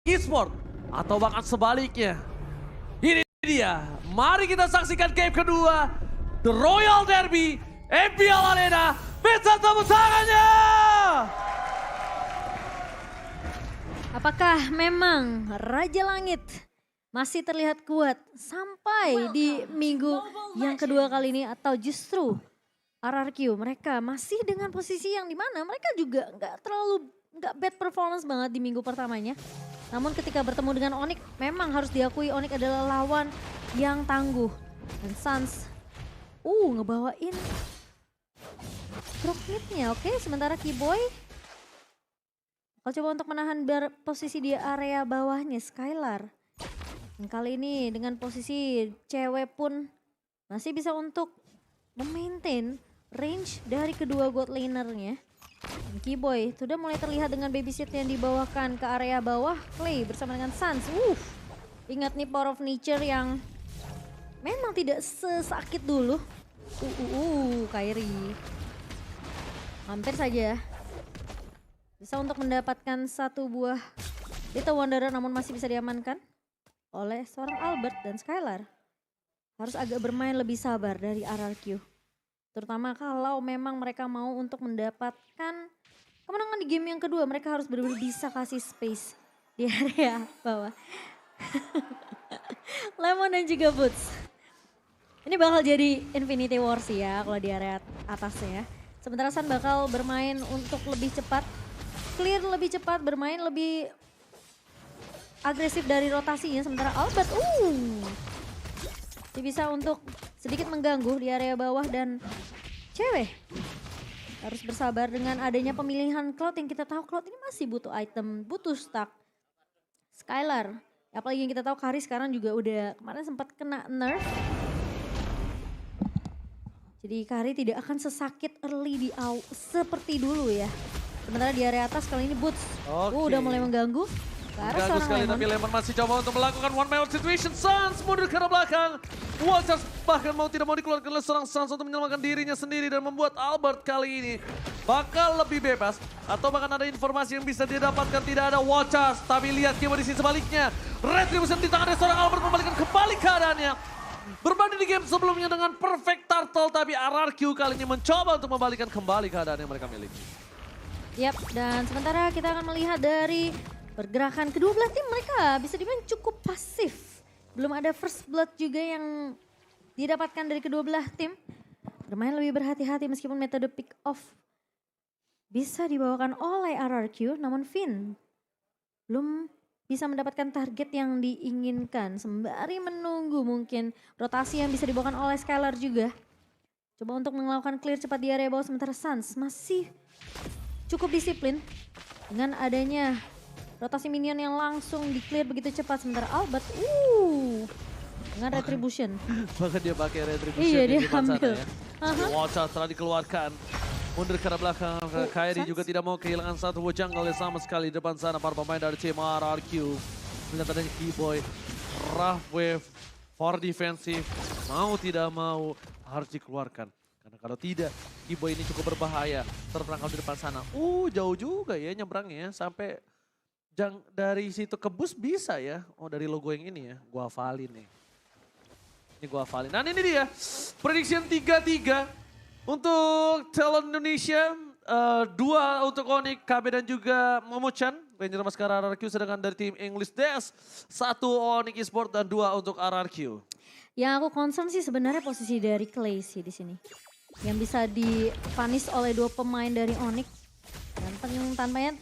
Esport atau bahkan sebaliknya. Ini dia, mari kita saksikan game kedua, The Royal Derby, MPL Arena, minta tepuk tangannya! Apakah memang Raja Langit masih terlihat kuat sampai di minggu yang kedua kali ini, atau justru RRQ mereka masih dengan posisi yang dimana mereka juga nggak bad performance banget di minggu pertamanya. Namun ketika bertemu dengan Onyx, memang harus diakui Onyx adalah lawan yang tangguh. Dan Suns, ngebawain drop mid-nya, oke. Sementara Keyboy kalau coba untuk menahan posisi di area bawahnya Skylar. Dan kali ini dengan posisi cewek pun masih bisa untuk memaintain range dari kedua god lanernya. Dan Keyboy sudah mulai terlihat dengan babysit yang dibawakan ke area bawah. Clay bersama dengan Suns. Ingat nih Power of Nature yang memang tidak sesakit dulu. Kairi. Hampir saja bisa untuk mendapatkan satu buah Little Wanderer, namun masih bisa diamankan oleh seorang Albert. Dan Skylar harus agak bermain lebih sabar dari RRQ. Terutama kalau memang mereka mau untuk mendapatkan kemenangan di game yang kedua. Mereka harus benar-benar bisa kasih space di area bawah. Lemon dan juga Boots. Ini bakal jadi Infinity War sih ya kalau di area atasnya. Sementara Sun bakal bermain untuk lebih cepat. Clear lebih cepat, bermain lebih agresif dari rotasinya. Sementara Albert, dia bisa untuk sedikit mengganggu di area bawah. Dan cewek harus bersabar dengan adanya pemilihan Cloud yang kita tahu Cloud ini masih butuh item, butuh stack. Skylar, apalagi yang kita tahu Kari sekarang juga udah kemarin sempat kena nerf. Jadi Kari tidak akan sesakit early di seperti dulu ya. Sementara di area atas kali ini Boots udah mulai mengganggu. Mengganggu sekali, tapi Lemon masih coba untuk melakukan one man situation. Suns mundur ke arah belakang. Watchers bahkan mau tidak mau dikeluarkan oleh seorang Suns untuk menyelamatkan dirinya sendiri dan membuat Albert kali ini bakal lebih bebas. Atau bahkan ada informasi yang bisa dia dapatkan, tidak ada Watchers. Tapi lihat game di sisi sebaliknya. Retribution di tangan dari seorang Albert membalikan kembali keadaannya. Berbanding di game sebelumnya dengan perfect turtle, tapi RRQ kali ini mencoba untuk membalikan kembali keadaan yang mereka miliki. Yap, dan sementara kita akan melihat dari pergerakan kedua belah tim, mereka bisa dibilang cukup pasif. Belum ada first blood juga yang didapatkan dari kedua belah tim. Bermain lebih berhati-hati meskipun metode pick off bisa dibawakan oleh RRQ. Namun Finn belum bisa mendapatkan target yang diinginkan. Sembari menunggu mungkin rotasi yang bisa dibawakan oleh Skylar juga. Coba untuk melakukan clear cepat di area bawah, sementara Suns masih cukup disiplin dengan adanya rotasi minion yang langsung di-clear begitu cepat. Sementara Albert, dengan Retribution. Bahkan dia pakai Retribution Iya, di dia depan sana ambil. ya. Watcher telah dikeluarkan. Mundur ke arah belakang. Kairi juga tidak mau kehilangan satu jungle sama sekali di depan sana. Para pemain dari tim RRQ. Melihat adanya Keyboy. Rough wave for defensive. Mau tidak mau harus dikeluarkan. Karena kalau tidak, Keyboy ini cukup berbahaya. Terperangkap di depan sana. Jauh juga ya nyebrangnya. Sampai dari situ ke bus bisa ya. Dari logo yang ini ya. Gua hafalin nih. Ini gua hafalin. Nah ini dia. Prediction 3-3 untuk Talent Indonesia. 2 untuk Onyx, KB dan juga Momochan. Ranger Maskara RRQ, sedangkan dari tim English Dash 1 Onyx Esport dan 2 untuk RRQ. Yang aku concern sih sebenarnya posisi dari Clay sih di sini. Yang bisa dipanis oleh 2 pemain dari Onyx. Dan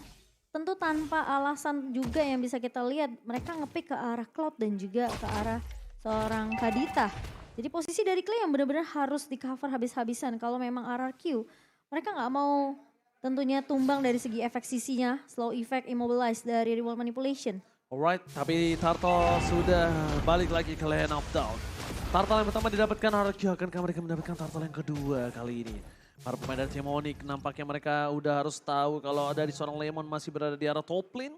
tentu tanpa alasan juga yang bisa kita lihat. Mereka ngepick ke arah Cloud dan juga ke arah seorang Kadita. Jadi posisi dari Clay yang benar-benar harus di cover habis-habisan. Kalau memang RRQ, mereka nggak mau tentunya tumbang dari segi efek CC-nya. Slow effect, immobilize dari Remote Manipulation. Alright, tapi Turtle sudah balik lagi ke lane of down. Turtle yang pertama didapatkan RRQ, akankah mereka mendapatkan Turtle yang kedua kali ini? Para pemain dari tim Onyx nampaknya mereka udah harus tahu kalau dari seorang Lemon masih berada di arah top lane.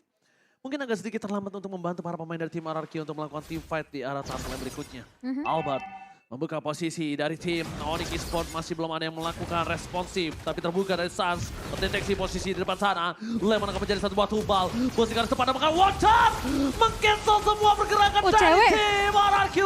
Mungkin agak sedikit terlambat untuk membantu para pemain dari tim RRQ untuk melakukan team fight di arah Turtle yang berikutnya. Albert Membuka posisi dari tim Onyx Esports, masih belum ada yang melakukan responsif. Tapi terbuka dari Sans, mendeteksi posisi di depan sana. Lemon akan menjadi satu buah tubal. Bosikan sepadan makan watch-up. Meng-cancel semua pergerakan dari tim RRQ.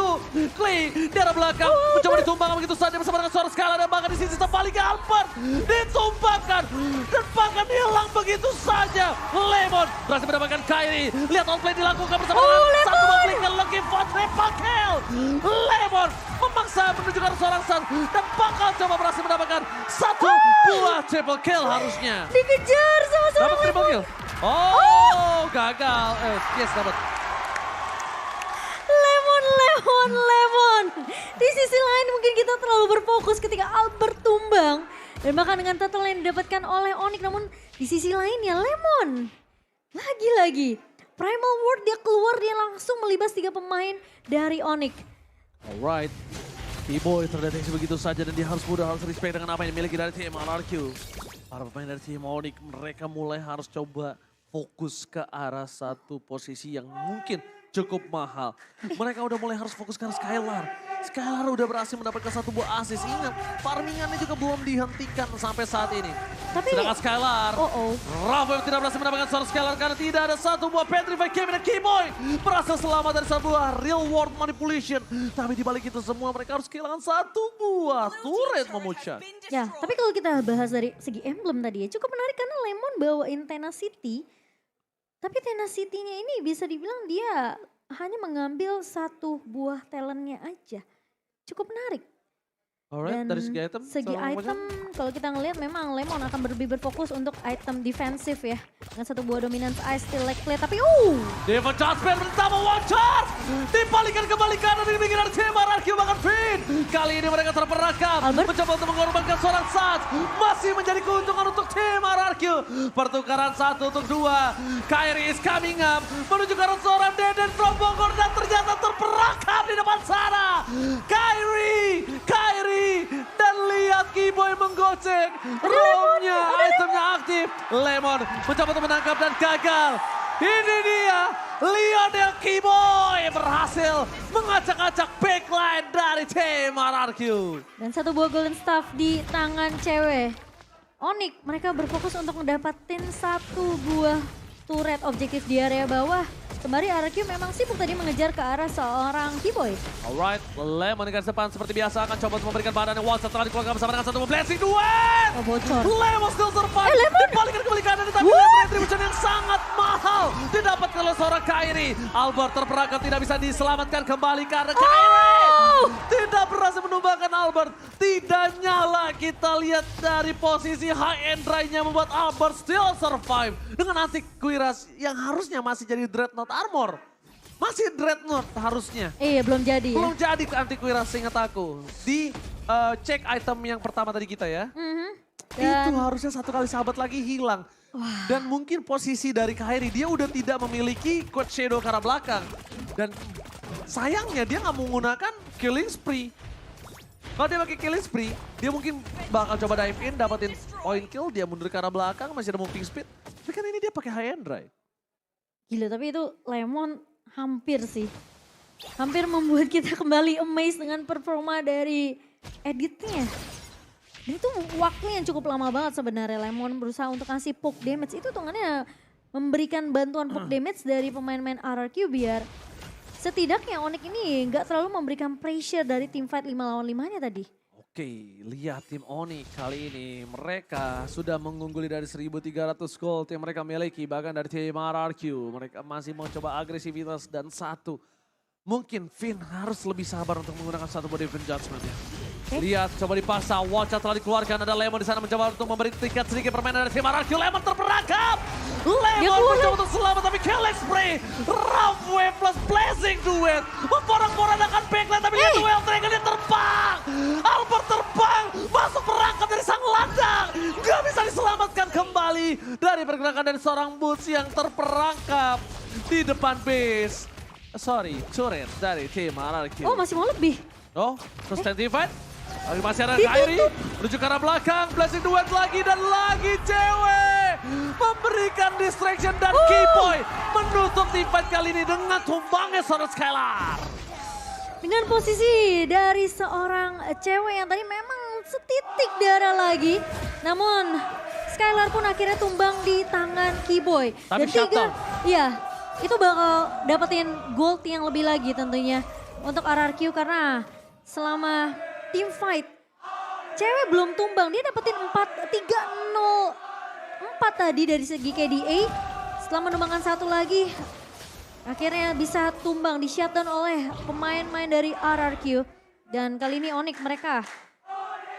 Klee di arah belakang, mencoba ditumbangkan begitu saja bersama dengan suara skala. Dan bahkan di sisi kembali ke Albert. Ditumbangkan dan bahkan hilang begitu saja. Lemon berhasil mendapatkan Kairi. Lihat outplay dilakukan bersama dengan satu memberikan lagi for triple kill. Lemon memaksa menunjukkan seorang Sans dan bakal coba berhasil mendapatkan satu buah triple kill harusnya. Dikejar sama Dapat triple kill. Oh, gagal. Yes, dapat. Lemon. Di sisi lain mungkin kita terlalu berfokus ketika Albert tumbang. Dan bahkan dengan total yang didapatkan oleh Onyx. Namun di sisi lain ya Lemon. Lagi-lagi. Primal Ward dia keluar, dia langsung melibas 3 pemain dari Onyx. Alright. T-Boy terdeteksi begitu saja dan dia harus respect dengan apa yang dimiliki dari tim RRQ. Para pemain dari tim Onyx mereka mulai harus coba fokus ke arah satu posisi yang mungkin cukup mahal. Mereka udah mulai harus fokus ke arah Skylar. Skylar udah berhasil mendapatkan satu buah assist. Ingat, farmingannya juga belum dihentikan sampai saat ini. Sedangkan Skylar, Rafael tidak berhasil mendapatkan seorang Skylar karena tidak ada satu buah Petrify Kevin dan Keyboy. Berhasil selamat dari satu buah real world manipulation. Tapi dibalik itu semua mereka harus kehilangan satu buah turret memucat. Ya, tapi kalau kita bahas dari segi emblem tadi ya cukup menarik karena Lemon bawain Tenacity. Tapi Tenacity-nya ini bisa dibilang dia hanya mengambil satu buah talentnya aja. Cukup menarik. Alright, Dan dari segi item? kalau kita ngelihat memang Lemon akan lebih berfokus untuk item defensif ya. Dengan satu buah dominance ice still like play tapi Devon Jasper bersama Watcher. Dibalikan kembali kanan di pinggiran tim RRQ bahkan Finn. Kali ini mereka terperangkap. Mencoba untuk mengorbankan seorang Sans. Masih menjadi keuntungan untuk tim RRQ. Pertukaran 1 untuk 2. Kairi is coming up. Menuju ke arah seorang Deden from Bogor dan ternyata terperangkap di depan sana. Kairi. Dan lihat Keyboy menggocek. Roamnya, itemnya aktif. Lemon mencoba untuk menangkap dan gagal. Ini dia, Lionel Keyboy berhasil mengacak-acak backline dari tim RRQ. Dan satu buah golden staff di tangan cewek. Onyx, mereka berfokus untuk mendapatkan satu buah turret objektif di area bawah. Kembali RRQ memang sibuk tadi mengejar ke arah seorang Keyboy. Alright, Lemon di garis depan seperti biasa akan coba untuk memberikan badan yang wild setelah dikeluarkan bersama dengan satu blessing duet. Bocor. Lemon still survive. Dibalikan kembali kanan tapi retribution yang sangat mahal didapat oleh seorang Kairi. Albert terperangkap tidak bisa diselamatkan kembali karena Kairi tidak berhasil menumbangkan Albert. Tidak nyala, kita lihat dari posisi high end dry-nya membuat Albert still survive. Dengan anti Quiras yang harusnya masih jadi Dreadnought Armor. Masih Dreadnought harusnya. Iya belum jadi ya. Belum jadi anti Quiras seingat aku. Di cek item yang pertama tadi kita ya. Itu harusnya satu kali sahabat lagi hilang. Dan mungkin posisi dari Kairi dia udah tidak memiliki Quad Shadow ke arah belakang. Dan sayangnya dia nggak menggunakan Killing Spree. Kalau dia pakai Killing Spree, dia mungkin bakal coba dive in, dapetin point kill, dia mundur ke arah belakang, masih ada moving speed. Tapi kan ini dia pakai high end drive. Gila, tapi itu Lemon hampir sih. Hampir membuat kita kembali amazed dengan performa dari editnya. Dan itu waktunya yang cukup lama banget sebenarnya. Lemon berusaha untuk kasih poke damage. Itu hitungannya memberikan bantuan poke damage dari pemain-pemain RRQ biar setidaknya Onyx ini nggak terlalu memberikan pressure dari tim fight 5 lawan 5-nya tadi. Oke, lihat tim Onyx kali ini. Mereka sudah mengungguli dari 1.300 gold yang mereka miliki. Bahkan dari tim RRQ. Mereka masih mau coba agresivitas dan satu. Mungkin Finn harus lebih sabar untuk menggunakan satu body Divine Judgment ya. Lihat, coba dipaksa. Watcha telah dikeluarkan. Ada Lemon di sana mencoba untuk memberi tingkat sedikit permainan dari tim RRQ. Lemon terperangkap. Lemon mencoba untuk selamat tapi Kellex spray. Roughway plus blessing duet. Memporak-porandakan backline tapi lihat duel Dragon dia terbang. Albert terbang. Masuk perangkap dari sang landang. Gak bisa diselamatkan kembali dari pergerakan dari seorang Boots yang terperangkap di depan base. Sorry, turret dari tim RRQ. Oh masih mau lebih. Oh, terus fight. Lagi masih ada Kairi. Menuju ke arah belakang. Blessing duet lagi dan lagi cewek. Memberikan distraction dan Keyboy menutup teamfight kali ini dengan tumbangnya seorang Skylar. Dengan posisi dari seorang cewek yang tadi memang setitik darah lagi. Namun Skylar pun akhirnya tumbang di tangan Keyboy. Tapi shutdown. Iya, itu bakal dapetin gold yang lebih lagi tentunya untuk RRQ karena selama team fight cewek belum tumbang, dia dapetin 4 tadi dari segi KDA. Setelah menumbangkan satu lagi, akhirnya bisa tumbang di shutdown oleh pemain-pemain dari RRQ. Dan kali ini Onyx mereka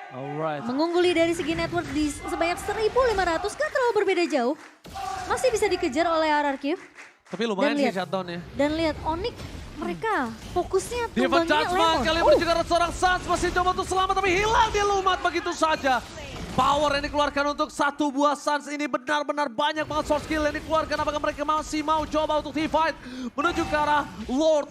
Alright. mengungguli dari segi network di sebanyak 1.500, gak terlalu berbeda jauh. Masih bisa dikejar oleh RRQ. Tapi lumayan sih lihat, shutdownnya. Dan lihat Onyx mereka fokusnya Diva tumbangnya Judgment Lemon. kali ini juga seorang Sans masih coba untuk selamat tapi hilang dia lumat begitu saja. Power yang dikeluarkan untuk satu buah Sans ini benar-benar banyak banget source skill yang dikeluarkan. Apakah mereka masih mau coba untuk teamfight menuju ke arah Lord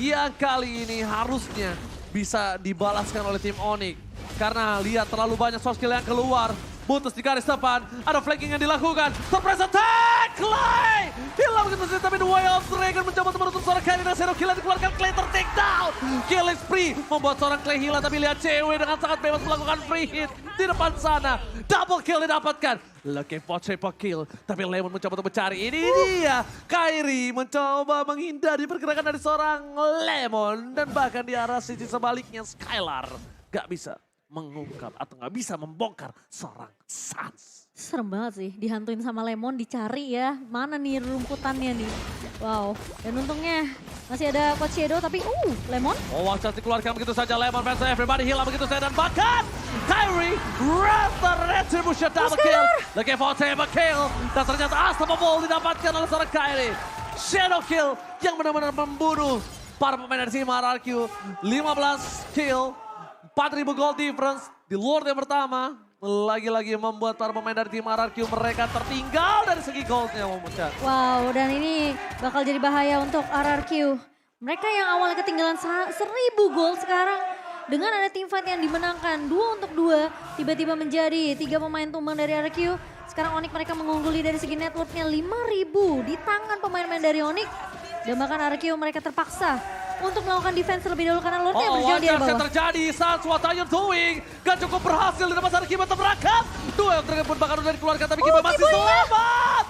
yang kali ini harusnya bisa dibalaskan oleh tim Onyx. Karena lihat terlalu banyak source skill yang keluar. Butus di garis depan, ada flanking yang dilakukan. Surprise attack, Clay! Hilang begitu saja, tapi The Way of Dragon mencoba untuk menutup seorang Clay. Dan zero kill yang dikeluarkan, Clay ter-take down. Killing spree membuat seorang Clay hilang, tapi lihat cewek dengan sangat bebas melakukan free hit di depan sana. Double kill didapatkan. Looking for triple kill, tapi Lemon mencoba untuk mencari. Ini dia, Kairi mencoba menghindari pergerakan dari seorang Lemon. Dan bahkan di arah sisi sebaliknya, Skylar gak bisa mengungkap atau nggak bisa membongkar seorang Sans. Serem banget sih, dihantuin sama Lemon, dicari ya. Mana nih rumputannya nih. Wow, dan untungnya masih ada Coach Shadow tapi Lemon. Oh, Watch dikeluarkan begitu saja, Lemon fans everybody hilang begitu saja. Dan bahkan Kyrie rata retribution double kill. Looking for triple kill. Dan ternyata unstoppable didapatkan oleh seorang Kyrie. Shadow kill yang benar-benar membunuh para pemain dari tim RRQ. 15 kill. 4.000 gold difference di Lord yang pertama. Lagi-lagi membuat para pemain dari tim RRQ mereka tertinggal dari segi goldnya. Wow, dan ini bakal jadi bahaya untuk RRQ. Mereka yang awalnya ketinggalan 1.000 gold sekarang dengan ada tim fight yang dimenangkan 2 untuk 2. Tiba-tiba menjadi 3 pemain tumbang dari RRQ. Sekarang Onyx mereka mengungguli dari segi networknya 5.000 di tangan pemain-pemain dari Onyx. Dan bahkan RRQ mereka terpaksa untuk melakukan defense terlebih dahulu karena Lordnya berjalan di bawah. Yang terjadi saat what are you doing? Gak cukup berhasil di depan sana Kiba terperangkap. Dua yang pun bahkan udah dikeluarkan tapi Kiba masih selamat.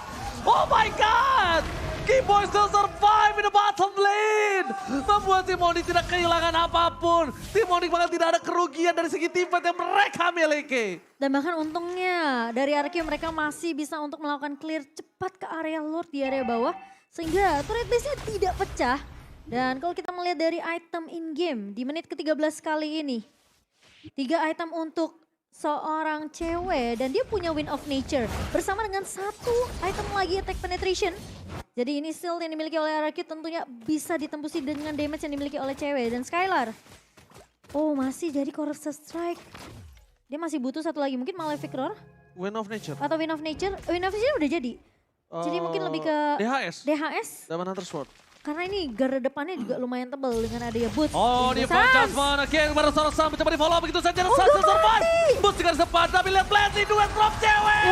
Oh my god. Kiboy still survive in the bottom lane. Membuat tim Onyx tidak kehilangan apapun. Tim Onyx bahkan tidak ada kerugian dari segi tim fight yang mereka miliki. Dan bahkan untungnya dari RRQ mereka masih bisa untuk melakukan clear cepat ke area Lord di area bawah. Sehingga turret base-nya tidak pecah. Dan kalau kita melihat dari item in-game di menit ke-13 kali ini. 3 item untuk seorang cewek dan dia punya Wind of Nature. Bersama dengan 1 item lagi attack penetration. Jadi ini shield yang dimiliki oleh RRQ tentunya bisa ditembusi dengan damage yang dimiliki oleh cewek. Dan Skylar, masih jadi Corrupted Strike. Dia masih butuh 1 lagi, mungkin Malefic Roar. Wind of Nature. Atau Wind of Nature, Wind of Nature udah jadi. Jadi mungkin lebih ke DHS. Diamond Hunter Sword. Karena ini garda depannya juga lumayan tebal dengan adanya Boots. Oh, di Judgment again kemarin seorang Sam mencoba di follow begitu saja. Dan Sans survive. Boots di garis depan tapi lihat Blessing duet drop cewek.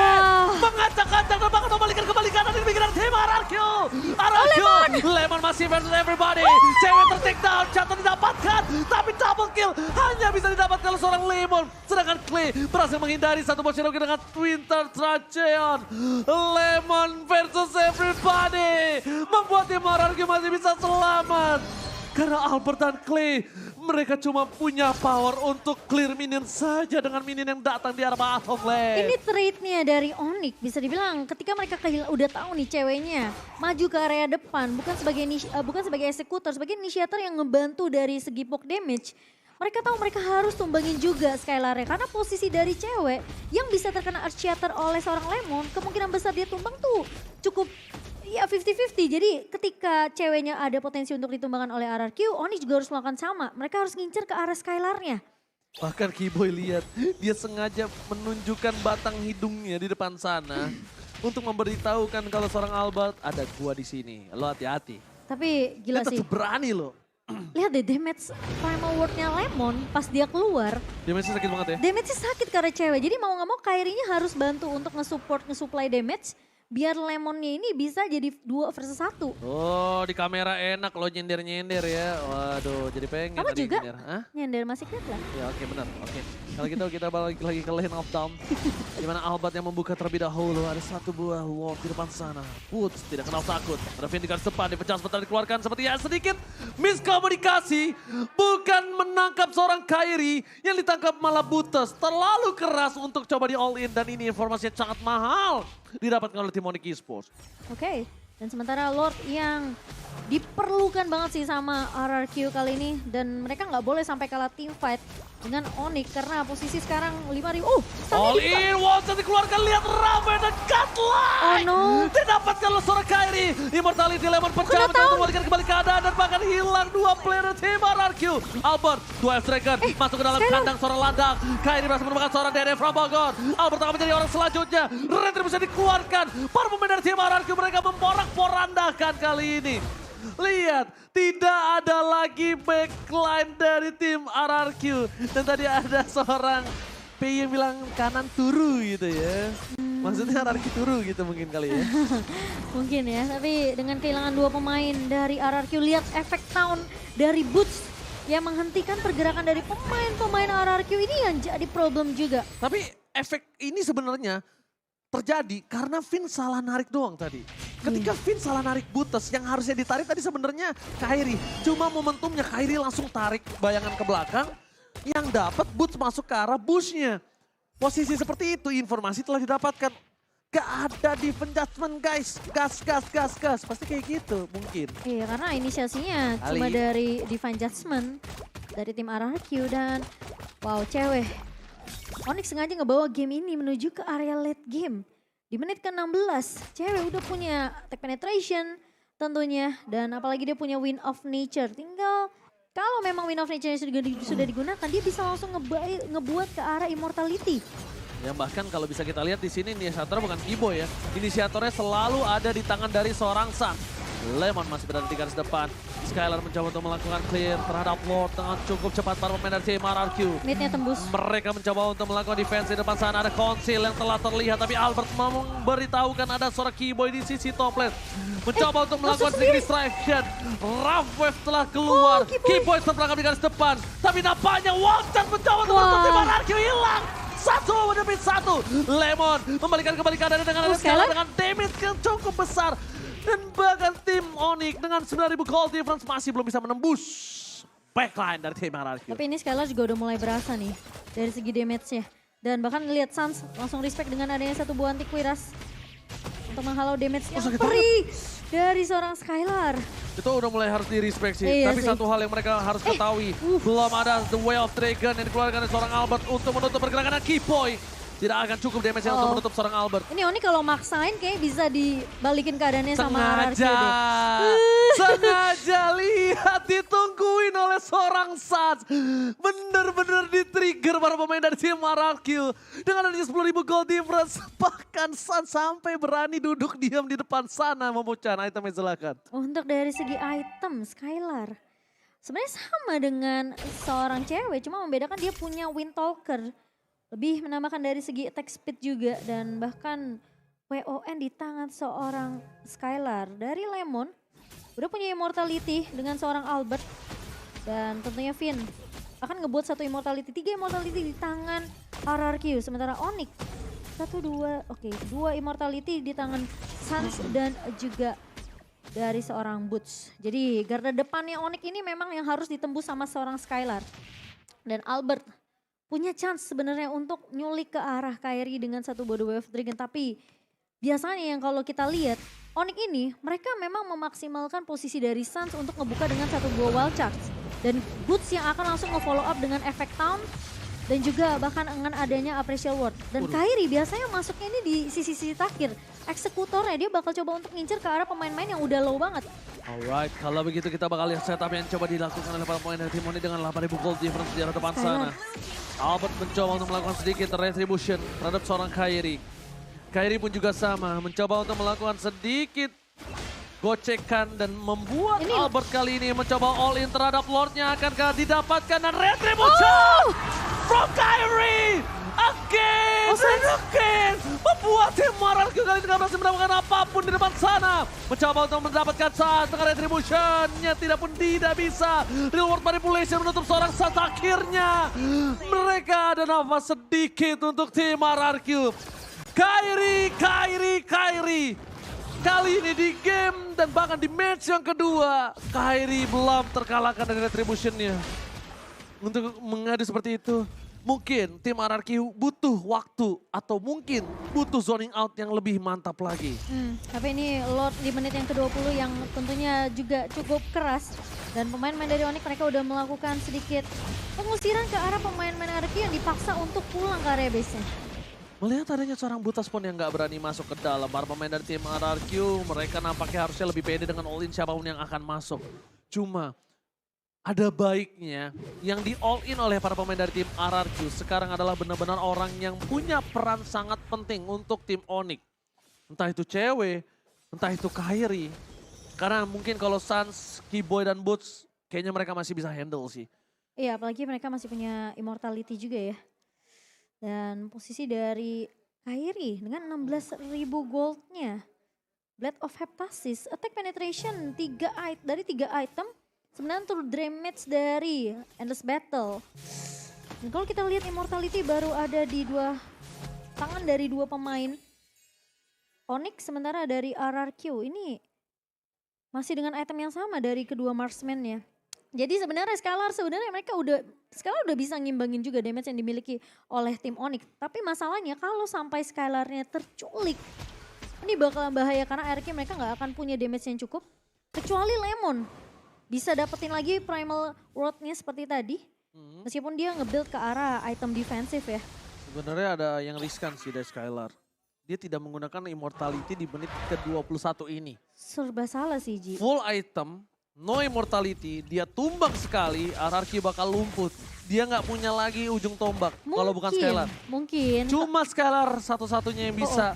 Mengacak-acak dan bahkan membalikan kembali kanan di pikiran tim RRQ. Lemon masih versus everybody. Cewek ter-take down, Chaton didapatkan. Tapi double kill hanya bisa didapatkan oleh seorang Lemon. Sedangkan Clay berhasil menghindari satu bot Shinogi dengan Winter Tracheon. Lemon versus everybody. Membuat tim RRQ masih bisa selamat. Karena Albert dan Clay, mereka cuma punya power untuk clear minion saja dengan minion yang datang di arah bottom lane. Ini trade-nya dari Onyx bisa dibilang ketika mereka udah tahu nih ceweknya maju ke area depan bukan sebagai eksekutor, sebagai initiator yang ngebantu dari segi poke damage. Mereka tahu mereka harus tumbangin juga Skylar-nya karena posisi dari cewek yang bisa terkena Earth Shatter oleh seorang Lemon, kemungkinan besar dia tumbang tuh cukup ya 50-50. Jadi ketika ceweknya ada potensi untuk ditumbangkan oleh RRQ, Onyx juga harus melakukan sama. Mereka harus ngincer ke arah Skylar-nya. Bahkan Keyboy lihat, dia sengaja menunjukkan batang hidungnya di depan sana untuk memberitahukan kalau seorang Albert ada gua di sini. Lo hati-hati. Tapi gila dia sih. tetap berani loh. Lihat deh damage primal ward-nya Lemon pas dia keluar. Damage-nya sakit banget ya? Damage-nya sakit karena cewek. Jadi mau gak mau Kairi-nya harus bantu untuk nge-supply damage. biar Lemonnya ini bisa jadi 2 versus 1. Oh, di kamera enak lo nyender-nyender ya. Waduh, jadi pengen Kamu tadi juga nyender. Hah? nyender masih kelihatan. Ya oke benar, oke. Kalau gitu kita balik lagi ke lane of down. Dimana Albert yang membuka terlebih dahulu. Ada satu buah ward di depan sana. Woods tidak kenal takut. Ada Finn di garis depan, dipecah sebentar dikeluarkan. Seperti ya sedikit miskomunikasi. Bukan menangkap seorang Kairi yang ditangkap malah Buttes. Terlalu keras untuk coba di all in. Dan ini informasinya sangat mahal didapatkan oleh tim Onyx Esports. Oke, dan sementara Lord yang diperlukan banget sih sama RRQ kali ini. Dan mereka nggak boleh sampai kalah team fight dengan Onyx karena posisi sekarang 5.000. All in, Watson dikeluarkan, lihat Raven dan Godline. Oh no. Didapatkan oleh seorang Kairi. Immortality Lemon pecah, mencoba kembalikan kembali keadaan dan bahkan hilang 2 player tim RRQ. Albert, 2 F-Dragon, masuk ke dalam kandang seorang landang. Kairi berhasil menemukan seorang DD from Bogor. Albert akan menjadi orang selanjutnya. Retribution dikeluarkan. Para pemain dari tim RRQ mereka memporak-porandakan kali ini. Lihat, tidak ada lagi backline dari tim RRQ. Dan tadi ada seorang P yang bilang kanan turu gitu ya. Maksudnya RRQ turu gitu mungkin kali ya. Mungkin ya, tapi dengan kehilangan 2 pemain dari RRQ, lihat efek Town dari Boots yang menghentikan pergerakan dari pemain-pemain RRQ ini yang jadi problem juga. Tapi efek ini sebenarnya terjadi karena Finn salah narik doang tadi. Ketika Finn salah narik Buttes yang harusnya ditarik tadi sebenarnya Kairi. Cuma momentumnya Kairi langsung tarik bayangan ke belakang. Yang dapat Boots masuk ke arah bushnya. Posisi seperti itu informasi telah didapatkan. Gak ada defense judgment guys. Gas. Pasti kayak gitu mungkin. Iya, karena inisiasinya cuma dari Divine Judgment dari tim RRQ dan wow, cewek. Onyx sengaja ngebawa game ini menuju ke area late game. Di menit ke-16, cewek udah punya tech penetration tentunya. Dan apalagi dia punya Wind of Nature. Tinggal kalau memang Wind of Nature sudah digunakan, dia bisa langsung ngebuat ke arah Immortality. Yang bahkan kalau bisa kita lihat di sini inisiatornya bukan Kibo ya. Inisiatornya selalu ada di tangan dari seorang Sun. Lemon masih berada di garis depan. Skylar mencoba untuk melakukan clear terhadap Lord dengan cukup cepat para pemain dari tim RRQ. Midnya tembus. Mereka mencoba untuk melakukan defense di depan sana. Ada Conceal yang telah terlihat. Tapi Albert memberitahukan ada seorang Keyboy di sisi top lane. Mencoba untuk melakukan sedikit distraction. Rough Wave telah keluar. Keyboy terperangkap di garis depan. Tapi nampaknya Watson mencoba untuk menutup tim RRQ hilang. 1 demi 1. Lemon membalikan kembali keadaan dengan Skylar dengan damage yang cukup besar. Dan bahkan tim Onyx dengan 9.000 gold difference masih belum bisa menembus backline dari tim RRQ. Tapi ini Skylar juga udah mulai berasa nih dari segi damage-nya. Dan bahkan lihat Sans langsung respect dengan adanya satu buah anti-Quiras untuk menghalau damage yang perih dari seorang Skylar. Itu udah mulai harus di-respect sih. Iya tapi sih. satu hal yang mereka harus ketahui. Belum ada The Way of Dragon yang dikeluarkan dari seorang Albert untuk menutup pergerakan Keyboy. Tidak akan cukup damage untuk menutup seorang Albert. Ini Oni kalau maksain kayak bisa dibalikin keadaannya sama RRQ deh. Sengaja lihat ditungguin oleh seorang Suns. Bener-bener di-trigger para pemain dari tim RRQ. Dengan adanya 10.000 gold difference. Bahkan Suns sampai berani duduk diam di depan sana memucahan itemnya silakan. Untuk dari segi item Skylar. Sebenarnya sama dengan seorang cewek. Cuma membedakan dia punya Wind Talker. Lebih menambahkan dari segi attack speed juga dan bahkan WON di tangan seorang Skylar. Dari Lemon udah punya immortality dengan seorang Albert dan tentunya Finn akan ngebuat satu immortality, 3 immortality di tangan RRQ. Sementara Onyx 2 immortality di tangan Sans dan juga dari seorang Boots. Jadi garda depannya Onyx ini memang yang harus ditembus sama seorang Skylar. Dan Albert punya chance sebenarnya untuk nyulik ke arah Kairi dengan satu buah Wave Dragon. Tapi biasanya yang kalau kita lihat Onyx ini mereka memang memaksimalkan posisi dari Suns untuk ngebuka dengan satu buah Wild Charge. Dan Boots yang akan langsung nge-follow up dengan efek Town. Dan juga bahkan dengan adanya Appracial Ward. Dan Kairi biasanya masuknya ini di sisi-sisi terakhir. Eksekutornya dia bakal coba untuk ngincer ke arah pemain-pemain yang udah low banget. Alright, kalau begitu kita bakal lihat setup yang coba dilakukan oleh para pemain dari tim Onyx dengan 8.000 gold difference di arah depan sana. Albert mencoba untuk melakukan sedikit retribution terhadap seorang Kairi. Kairi pun juga sama, mencoba untuk melakukan sedikit gocekan dan membuat Albert kali ini mencoba all in terhadap Lordnya akankah didapatkan dan retribution from Kairi. again. Membuat tim RRQ kali ini gak berhasil mendapatkan apapun di depan sana. Mencoba untuk mendapatkan saat dengan retribution-nya tidak bisa. Real world manipulation menutup seorang saat akhirnya. Mereka ada nafas sedikit untuk tim RRQ. Kairi. Kali ini di game dan bahkan di match yang kedua, Kairi belum terkalahkan dari retribution-nya. Untuk mengadu seperti itu, mungkin tim RRQ butuh waktu atau mungkin butuh zoning out yang lebih mantap lagi. Tapi ini Lord di menit yang ke-20 yang tentunya juga cukup keras. Dan pemain-pemain dari Onyx mereka udah melakukan sedikit pengusiran ke arah pemain-pemain RRQ yang dipaksa untuk pulang ke area base-nya. Melihat adanya seorang Butaspawn yang gak berani masuk ke dalam, para pemain dari tim RRQ, mereka nampaknya harusnya lebih pede dengan all-in siapapun yang akan masuk. Cuma, ada baiknya yang di all-in oleh para pemain dari tim RRQ sekarang adalah benar-benar orang yang punya peran sangat penting untuk tim Onyx. Entah itu cewek, entah itu Kairi. Karena mungkin kalau Sans, Keyboy, dan Boots, kayaknya mereka masih bisa handle sih. Iya, apalagi mereka masih punya immortality juga ya. Dan posisi dari Kairi dengan 16.000 goldnya. Blade of Heptasis, attack penetration dari 3 item. 9 true damage dari Endless Battle. Dan kalau kita lihat immortality baru ada di tangan dari 2 pemain Onyx, sementara dari RRQ ini masih dengan item yang sama dari kedua marksman-nya. Jadi sebenarnya Skylar mereka udah bisa ngimbangin juga damage yang dimiliki oleh tim Onyx. Tapi masalahnya kalau sampai Skylar-nya terculik, ini bakalan bahaya karena RRQ mereka nggak akan punya damage yang cukup. Kecuali Lemon bisa dapetin lagi primal ward-nya seperti tadi. Meskipun dia nge-build ke arah item defensif ya. Sebenarnya ada yang riskan sih dari Skylar. Dia tidak menggunakan immortality di menit ke-21 ini. Serba salah sih Ji. Full item, no immortality, dia tumbang sekali, RRQ bakal lumput. Dia nggak punya lagi ujung tombak kalau bukan Skylar. Mungkin. Cuma Skylar satu-satunya yang bisa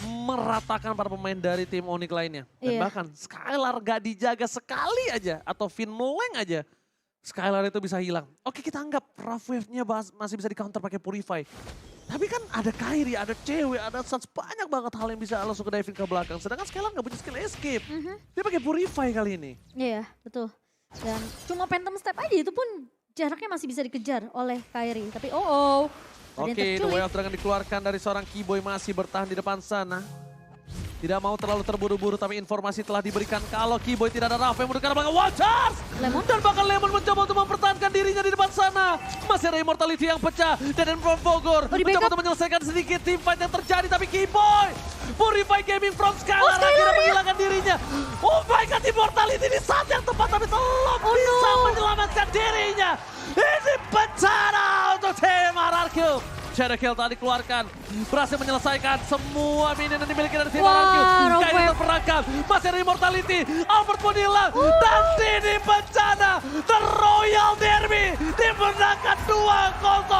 meratakan para pemain dari tim Onyx lainnya. Dan bahkan Skylar gak dijaga sekali aja atau Finleng aja. Skylar itu bisa hilang. Oke, kita anggap rough wave-nya masih bisa di counter pakai Purify. Tapi kan ada Kairi, ada cewek, ada Suns, banyak banget hal yang bisa langsung ke diving ke belakang. Sedangkan Skylar nggak punya skill escape. Dia pakai Purify kali ini. Iya, betul. Dan cuma Phantom Step aja itu pun jaraknya masih bisa dikejar oleh Kairi. Tapi Oke, Way of Dragon dikeluarkan dari seorang Keyboy, masih bertahan di depan sana. Tidak mau terlalu terburu-buru, tapi informasi telah diberikan kalau Keyboy tidak ada Rafa yang mendekat belakang. Watchers! Dan bahkan Lemon mencoba untuk mempertahankan dirinya di depan sana. Masih ada immortality yang pecah. Dan from Bogor mencoba untuk menyelesaikan sedikit team fight yang terjadi. Tapi Keyboy, Purify Gaming from Skylar akhirnya menghilangkan dirinya. Oh my god, immortality di saat yang tepat tapi belum bisa menyelamatkan dirinya. Ini bencana untuk tim RRQ. Shadow Kill tadi keluarkan, berhasil menyelesaikan semua minion yang dimiliki dari tim RRQ. Kairi terperangkap, masih ada immortality, Albert pun hilang, dan ini bencana. The Royal Derby dimenangkan 2-0.